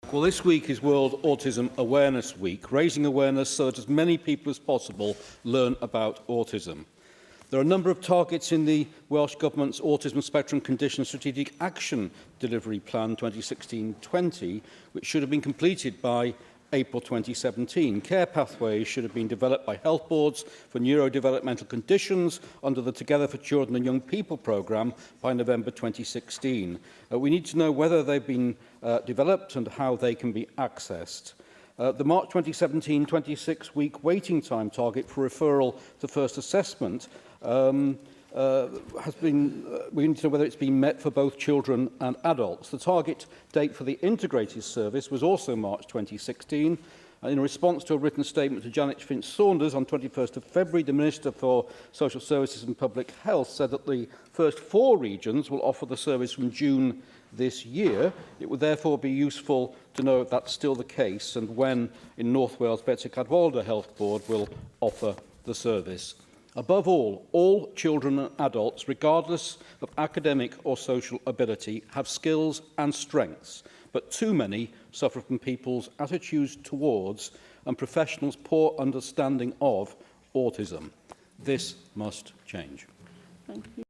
Well, this week is World Autism Awareness Week, raising awareness so that as many people as possible learn about autism. There are a number of targets in the Welsh Government's Autism Spectrum Condition Strategic Action Delivery Plan 2016-20, which should have been completed by April 2017. Care pathways should have been developed by health boards for neurodevelopmental conditions under the Together for Children and Young People programme by November 2016. We need to know whether they've been developed and how they can be accessed. The March 2017 26-week waiting time target for referral to first assessment we need to know whether it's been met for both children and adults. The target date for the integrated service was also March 2016. In response to a written statement to Janet Finch-Saunders on 21st of February, the Minister for Social Services and Public Health said that the first 4 regions will offer the service from June this year. It would therefore be useful to know if that's still the case and when in North Wales Betsy Cadwaladr Health Board will offer the service. Above all children and adults, regardless of academic or social ability, have skills and strengths, but too many suffer from people's attitudes towards and professionals' poor understanding of autism. This must change. Thank you.